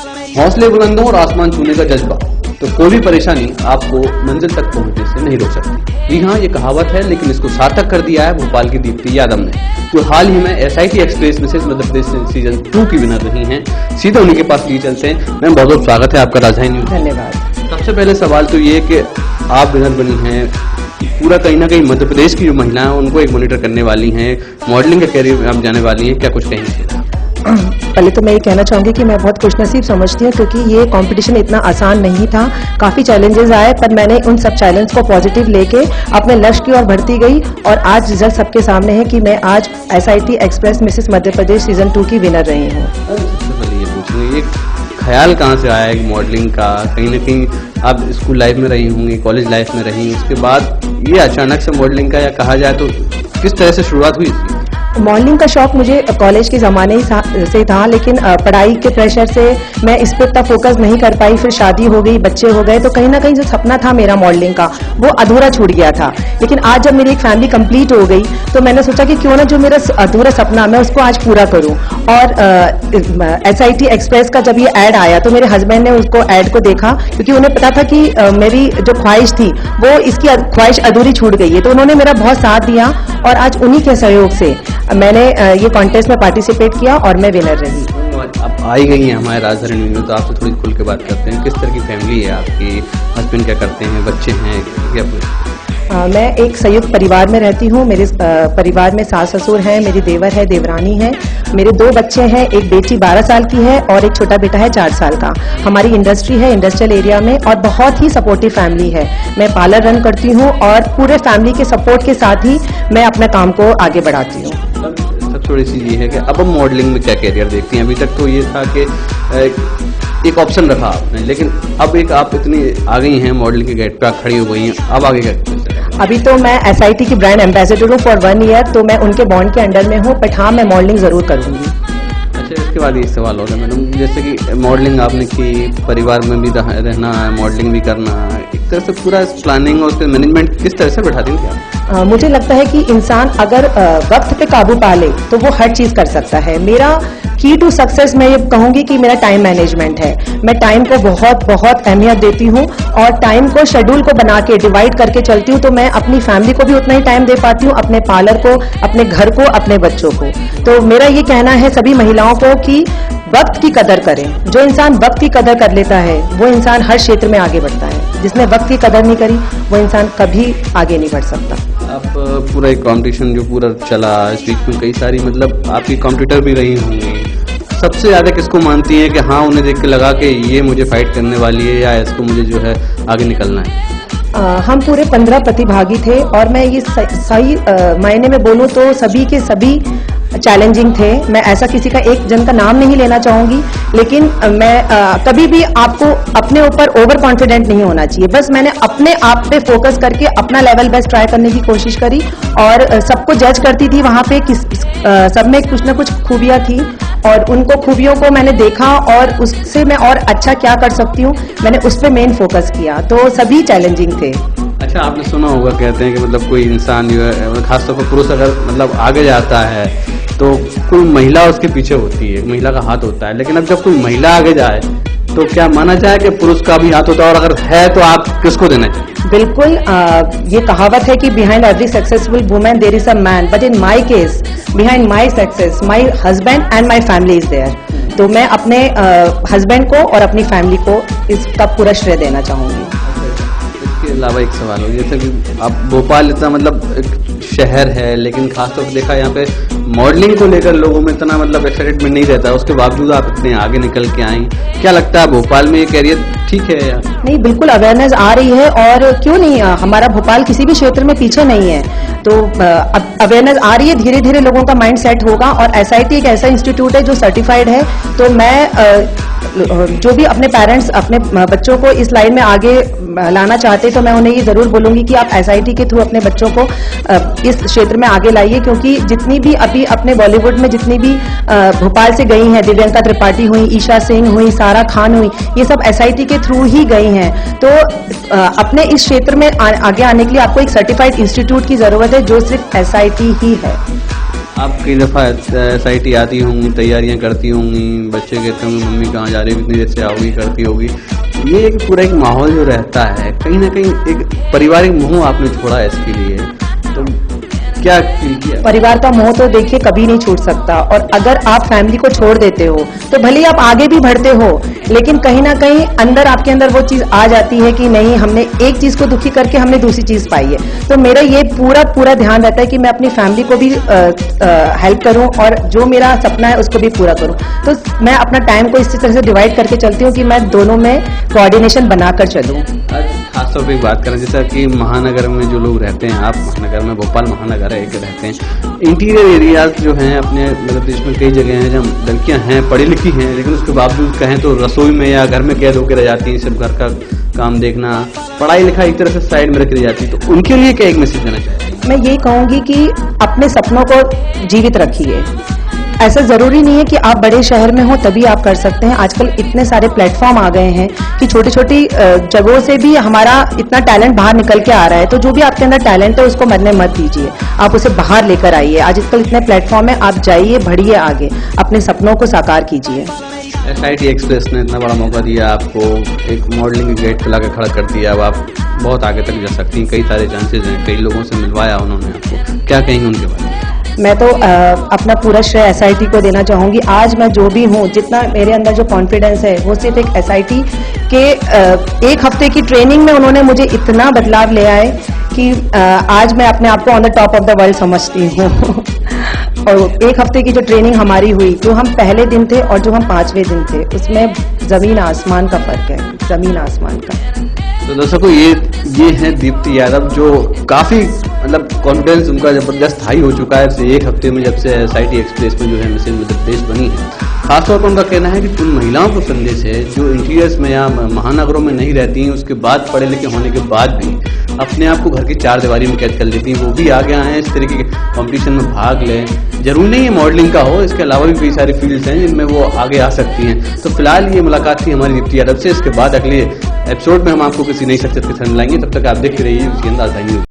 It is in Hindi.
हौसले बुलंद हो और आसमान छूने का जज्बा, तो कोई भी परेशानी आपको मंजिल तक पहुंचने से नहीं रोक सकती। जी हाँ, ये कहावत है, लेकिन इसको सार्थक कर दिया है भोपाल की दीप्ति यादव ने, जो हाल ही में SIT express Mrs Madhya Pradesh season 2 की विनर रही हैं। सीधे उन्हीं के पास लिए चलते हैं। मैम, बहुत बहुत स्वागत है आपका राजधानी न्यूज। धन्यवाद। सबसे पहले सवाल तो ये कि आप विनर बनी हैं, पूरा कहीं ना कहीं मध्य प्रदेश की जो महिलाएं हैं उनको एक मॉनिटर करने वाली हैं, मॉडलिंग के कैरियर में आप जाने वाली हैं, क्या कुछ कहेंगे? पहले तो मैं ये कहना चाहूंगी कि मैं बहुत खुशनसीब समझती हूँ, क्योंकि ये कंपटीशन इतना आसान नहीं था। काफी चैलेंजेस आए, पर मैंने उन सब चैलेंज को पॉजिटिव लेके अपने लक्ष्य की ओर बढ़ती गई और आज रिजल्ट सबके सामने है कि मैं आज SIT express Mrs Madhya Pradesh season 2 की विनर रही हूँ। सबसे पहले ये पूछूंगी, ये ख्याल कहाँ से आया है मॉडलिंग का? कहीं ना कहीं आप स्कूल लाइफ में रही होंगी, कॉलेज लाइफ में रही, उसके बाद ये अचानक से मॉडलिंग का, या कहा जाए तो किस तरह से शुरुआत हुई? मॉडलिंग का शौक मुझे कॉलेज के ज़माने से था, लेकिन पढ़ाई के प्रेशर से मैं इस पर इतना फोकस नहीं कर पाई। फिर शादी हो गई, बच्चे हो गए, तो कहीं ना कहीं जो सपना था मेरा मॉडलिंग का, वो अधूरा छूट गया था। लेकिन आज जब मेरी एक फैमिली कंप्लीट हो गई, तो मैंने सोचा कि क्यों ना जो मेरा अधूरा सपना मैं उसको आज पूरा करूं। और SIT एक्सप्रेस का जब ये ऐड आया तो मेरे हस्बैंड ने उसको ऐड को देखा, क्योंकि उन्हें पता था कि मेरी जो ख्वाहिश थी वो इसकी ख्वाहिश अधूरी छूट गई है, तो उन्होंने मेरा बहुत साथ दिया और आज उन्हीं के सहयोग से मैंने ये कॉन्टेस्ट में पार्टिसिपेट किया और मैं विनर रही। आप आई गई हैं हमारे राजधानी में, तो आपसे थोड़ी खुल के बात करते हैं। किस तरह की फैमिली है आपकी? हस्बैंड क्या करते हैं? बच्चे हैं क्या? मैं एक संयुक्त परिवार में रहती हूँ। मेरे परिवार में सास ससुर हैं, मेरी देवर है, देवरानी है, मेरे 2 बच्चे हैं, एक बेटी 12 साल की है और एक छोटा बेटा है 4 साल का। हमारी इंडस्ट्री है इंडस्ट्रियल एरिया में और बहुत ही सपोर्टिव फैमिली है। मैं पार्लर रन करती हूँ और पूरे फैमिली के सपोर्ट के साथ ही मैं अपने काम को आगे बढ़ाती हूँ। सब थोड़ी सी ये है कि अब मॉडलिंग में क्या कैरियर देखती हैं? अभी तक तो ये था कि एक ऑप्शन रखा आपने, लेकिन अब एक आप इतनी आ गई हैं मॉडलिंग के गेट पे, आप खड़ी हो गई हैं, अब आगे क्या? अभी तो मैं SIT की ब्रांड एम्बेसडर हूँ फॉर 1 ईयर, तो मैं उनके बॉन्ड के अंडर में हूँ, बट हाँ, मैं मॉडलिंग जरूर करूंगी। अच्छा, इसके बाद एक सवाल होगा मैडम, जैसे कि मॉडलिंग आपने की, परिवार में भी रहना है, मॉडलिंग भी करना है, एक तरह से पूरा प्लानिंग और उसके मैनेजमेंट किस तरह से बैठा देंगे आप? मुझे लगता है कि इंसान अगर वक्त पे काबू पा ले तो वो हर चीज कर सकता है। मेरा की टू सक्सेस मैं ये कहूंगी कि मेरा टाइम मैनेजमेंट है। मैं टाइम को बहुत बहुत अहमियत देती हूँ और टाइम को शेड्यूल को बना के डिवाइड करके चलती हूँ, तो मैं अपनी फैमिली को भी उतना ही टाइम दे पाती हूँ, अपने पार्लर को, अपने घर को, अपने बच्चों को। तो मेरा ये कहना है सभी महिलाओं को कि वक्त की कदर करें। जो इंसान वक्त की कदर कर लेता है वो इंसान हर क्षेत्र में आगे बढ़ता है। जिसने वक्त की कदर नहीं करी वो इंसान कभी आगे नहीं बढ़ सकता। आप पूरा एक कॉम्पिटिशन जो पूरा चला, इस बीच में कई सारी मतलब आपकी कॉम्पिटिटर भी रही होंगी, सबसे ज्यादा किसको मानती है कि हाँ उन्हें देख के लगा कि ये मुझे फाइट करने वाली है या इसको मुझे जो है आगे निकलना है? हम पूरे 15 प्रतिभागी थे और मैं ये सही मायने में बोलूं तो सभी के सभी चैलेंजिंग थे। मैं ऐसा किसी का एक जन का नाम नहीं लेना चाहूंगी, लेकिन मैं कभी भी आपको अपने ऊपर ओवर कॉन्फिडेंट नहीं होना चाहिए। बस मैंने अपने आप पे फोकस करके अपना लेवल बेस्ट ट्राई करने की कोशिश करी और सबको जज करती थी वहां पे सब में कुछ ना कुछ खूबियां थी और उनको खूबियों को मैंने देखा और उससे मैं और अच्छा क्या कर सकती हूँ, मैंने उस पर मेन फोकस किया। तो सभी चैलेंजिंग थे। अच्छा, आपने सुना होगा, कहते हैं कि मतलब कोई इंसान जो है, खासतौर पर पुरुष अगर मतलब आगे जाता है तो कोई महिला उसके पीछे होती है, महिला का हाथ होता है, लेकिन अब जब कोई महिला आगे जाए तो क्या माना जाए कि पुरुष का भी हाथ होता है, और अगर है तो आप किसको देना चाहिए? बिल्कुल, ये कहावत है कि behind every successful women there is a man, but in my case behind my success my husband and my family is there. तो मैं अपने हस्बैंड को और अपनी फैमिली को इसका पूरा श्रेय देना चाहूंगी। इसके अलावा एक सवाल हो, जैसे कि आप भोपाल इतना मतलब एक शहर है, लेकिन खासतौर पर देखा यहाँ पे मॉडलिंग को लेकर लोगों में इतना मतलब एक्साइटमेंट नहीं रहता, उसके बावजूद आप इतने आगे निकल के आई, क्या लगता है भोपाल में ये कैरियर ठीक है या नहीं? बिल्कुल अवेयरनेस आ रही है और क्यों नहीं, हमारा भोपाल किसी भी क्षेत्र में पीछे नहीं है। तो अवेयरनेस आ रही है, धीरे धीरे लोगों का माइंड सेट होगा और SIT एक ऐसा इंस्टीट्यूट है जो सर्टिफाइड है। तो मैं जो भी अपने पेरेंट्स अपने बच्चों को इस लाइन में आगे लाना चाहते तो मैं उन्हें ये जरूर बोलूंगी कि आप SIT के थ्रू अपने बच्चों को इस क्षेत्र में आगे लाइए, क्योंकि जितनी भी अभी अपने बॉलीवुड में जितनी भी भोपाल से गई हैं, दिव्यांका त्रिपाठी हुई, ईशा सिंह हुई, सारा खान हुई, ये सब SIT के थ्रू ही गई हैं। तो अपने इस क्षेत्र में आगे आने के लिए आपको एक सर्टिफाइड इंस्टीट्यूट की जरूरत है जो सिर्फ SIT ही है। आप कई दफ़ा SIT आती होंगी, तैयारियां करती होंगी, बच्चे कहते होंगे मम्मी कहाँ जा रही हो, इतनी देर से आओगी, करती होगी। ये एक पूरा एक माहौल जो रहता है, कहीं ना कहीं एक पारिवारिक मोह आपने छोड़ा है इसके लिए, तो क्या फील किया? परिवार का मोह तो देखिए कभी नहीं छूट सकता, और अगर आप फैमिली को छोड़ देते हो तो भले ही आप आगे भी बढ़ते हो, लेकिन कहीं ना कहीं अंदर आपके अंदर वो चीज आ जाती है कि नहीं, हमने एक चीज को दुखी करके हमने दूसरी चीज पाई है। तो मेरा ये पूरा ध्यान रहता है कि मैं अपनी फैमिली को भी हेल्प करूं और जो मेरा सपना है उसको भी पूरा करूं। तो मैं अपना टाइम को इसी तरह से डिवाइड करके चलती हूँ कि मैं दोनों में कोऑर्डिनेशन बनाकर चलूं। खासतौर पर बात करें जैसा कि महानगर में जो लोग रहते हैं, आप महानगर में, भोपाल महानगर है एक रहते हैं, इंटीरियर एरियाज जो हैं अपने मतलब देश में कई जगह हैं जहाँ लड़कियां हैं, पढ़ी लिखी हैं, लेकिन उसके बावजूद कहें तो रसोई में या घर में कैद होकर रह जाती हैं, सिर्फ घर का काम देखना, पढ़ाई लिखाई एक तरह से साइड में रख दी जाती है। तो उनके लिए क्या एक मैसेज देना चाहिए? मैं यही कहूंगी कि अपने सपनों को जीवित रखिए। ऐसा जरूरी नहीं है कि आप बड़े शहर में हो तभी आप कर सकते हैं। आजकल इतने सारे प्लेटफॉर्म आ गए हैं कि छोटी छोटी जगहों से भी हमारा इतना टैलेंट बाहर निकल के आ रहा है। तो जो भी आपके अंदर टैलेंट है उसको मरने मत दीजिए, आप उसे बाहर लेकर आइए। आजकल इतने प्लेटफॉर्म है, आप जाइए, बढ़िए आगे, अपने सपनों को साकार कीजिए। SIT एक्सप्रेस ने इतना बड़ा मौका दिया आपको, एक मॉडलिंग के गेट पे लाकर खड़ा कर दिया, अब आप बहुत आगे तक जा सकती हैं, कई सारे चांसेस हैं, कई लोगों से मिलवाया उन्होंने आपको, क्या कहेंगे उनके बारे में? मैं तो अपना पूरा श्रेय SIT को देना चाहूंगी। आज मैं जो भी हूँ, जितना मेरे अंदर जो कॉन्फिडेंस है वो सिर्फ एक SIT के एक हफ्ते की ट्रेनिंग में उन्होंने मुझे इतना बदलाव ले आए कि आज मैं अपने आप को on the top of the world समझती हूँ। और एक हफ्ते की जो ट्रेनिंग हमारी हुई, जो हम पहले दिन थे और जो हम 5वें दिन थे, उसमें जमीन आसमान का फर्क है, जमीन आसमान का। तो दर्शकों ये है दीप्ति यादव, जो काफी मतलब कॉन्फिडेंस उनका जबरदस्त हाई हो चुका है एक हफ्ते में, जब से SIT एक्सप्रेस में जो है मिसेज मध्य प्रदेश बनी है। खासतौर पर उनका कहना है कि उन महिलाओं को संदेश है जो इंटीरियर्स में या महानगरों में नहीं रहती हैं, उसके बाद पढ़े लिखे होने के बाद भी अपने आप को घर की चार दीवारी में कैद कर लेती हैं, वो भी आगे आए हैं, इस तरीके के कॉम्पिटिशन में भाग लें। जरूरी नहीं है मॉडलिंग का हो, इसके अलावा भी कई सारी फील्ड्स हैं जिनमें वो आगे आ सकती हैं। तो फिलहाल ये मुलाकात थी हमारी दीप्ति यादव से। इसके बाद अगले एपिसोड में हम आपको किसी नई शख्सियत के साथ मिलाएंगे। तब तक आप देखते रहिए उसकी अंदाज़।